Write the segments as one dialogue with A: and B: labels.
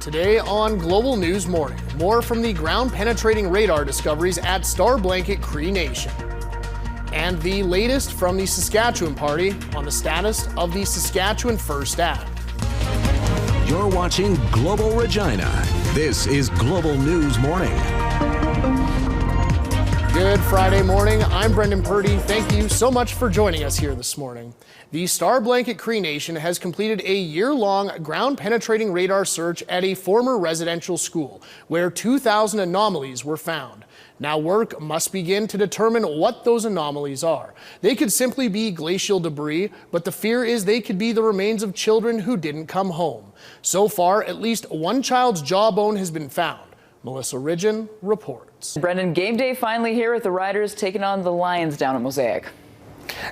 A: Today on Global News Morning, more from the ground-penetrating radar discoveries at Star Blanket Cree Nation. And the latest from the Saskatchewan Party on the status of the Saskatchewan First Act.
B: You're watching Global Regina. This is Global News Morning.
A: Good Friday morning. I'm Brenden Purdy. Thank you so much for joining us here this morning. The Star Blanket Cree Nation has completed a year-long ground-penetrating radar search at a former residential school where 2,000 anomalies were found. Now work must begin to determine what those anomalies are. They could simply be glacial debris, but the fear is they could be the remains of children who didn't come home. So far, at least one child's jawbone has been found. Melissa Ridgen reports.
C: Brenden, game day finally here with the Riders taking on the Lions down at Mosaic.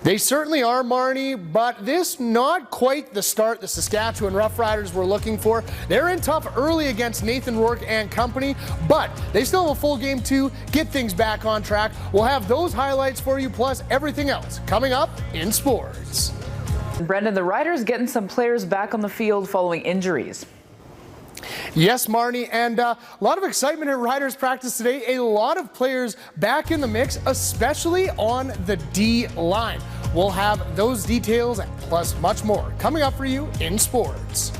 A: They certainly are, Marnie, but this not quite the start the Saskatchewan Roughriders were looking for. They're in tough early against Nathan Rourke and company, but they still have a full game to get things back on track. We'll have those highlights for you, plus everything else coming up in sports.
C: Brenden, the Riders getting some players back on the field following injuries.
A: Yes, Marnie, and a lot of excitement at Riders practice today. A lot of players back in the mix, especially on the D line. We'll have those details plus much more coming up for you in sports.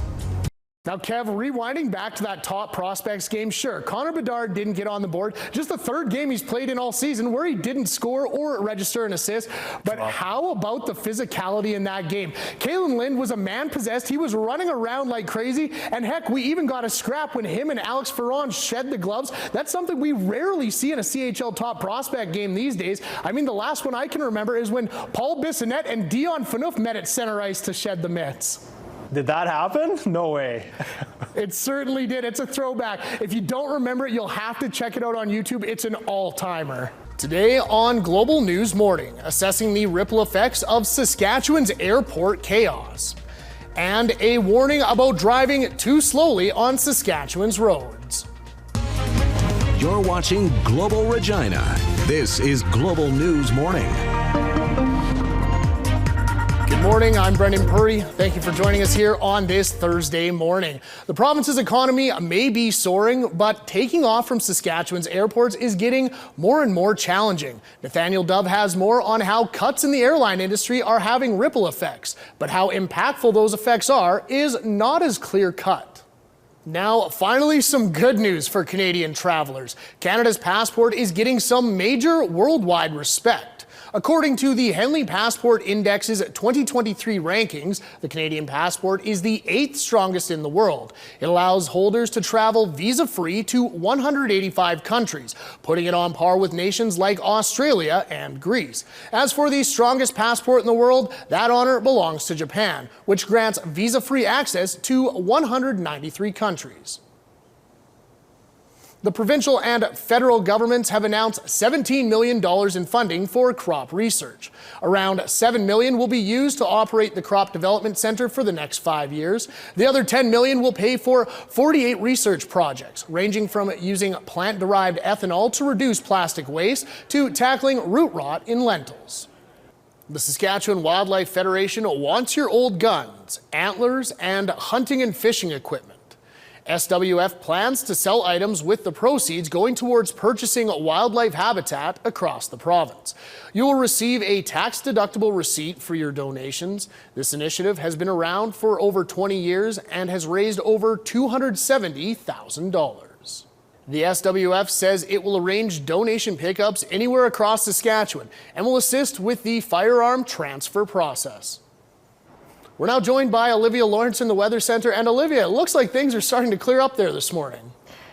A: Now, Kev, rewinding back to that top prospects game, sure, Connor Bedard didn't get on the board. Just the third game he's played in all season where he didn't score or register an assist. But how about the physicality in that game? Kalen Lind was a man possessed. He was running around like crazy. And heck, we even got a scrap when him and Alex Ferron shed the gloves. That's something we rarely see in a CHL top prospect game these days. I mean, the last one I can remember is when Paul Bissonnette and Dion Phaneuf met at center ice to shed the mitts.
D: Did that happen? No way.
A: It certainly did. It's a throwback. If you don't remember it, you'll have to check it out on YouTube. It's an all-timer. Today on Global News Morning, assessing the ripple effects of Saskatchewan's airport chaos. And a warning about driving too slowly on Saskatchewan's roads.
B: You're watching Global Regina. This is Global News Morning.
A: Good morning, I'm Brenden Purdy. Thank you for joining us here on this Thursday morning. The province's economy may be soaring, but taking off from Saskatchewan's airports is getting more and more challenging. Nathaniel Dove has more on how cuts in the airline industry are having ripple effects, but how impactful those effects are is not as clear-cut. Now, finally, some good news for Canadian travelers. Canada's passport is getting some major worldwide respect. According to the Henley Passport Index's 2023 rankings, the Canadian passport is the 8th strongest in the world. It allows holders to travel visa-free to 185 countries, putting it on par with nations like Australia and Greece. As for the strongest passport in the world, that honor belongs to Japan, which grants visa-free access to 193 countries. The provincial and federal governments have announced $17 million in funding for crop research. Around $7 million will be used to operate the Crop Development Center for the next 5 years. The other $10 million will pay for 48 research projects, ranging from using plant-derived ethanol to reduce plastic waste to tackling root rot in lentils. The Saskatchewan Wildlife Federation wants your old guns, antlers, and hunting and fishing equipment. SWF plans to sell items with the proceeds going towards purchasing wildlife habitat across the province. You will receive a tax-deductible receipt for your donations. This initiative has been around for over 20 years and has raised over $270,000. The SWF says it will arrange donation pickups anywhere across Saskatchewan and will assist with the firearm transfer process. We're now joined by Olivia Lawrence in the Weather Center. And Olivia, it looks like things are starting to clear up there this morning.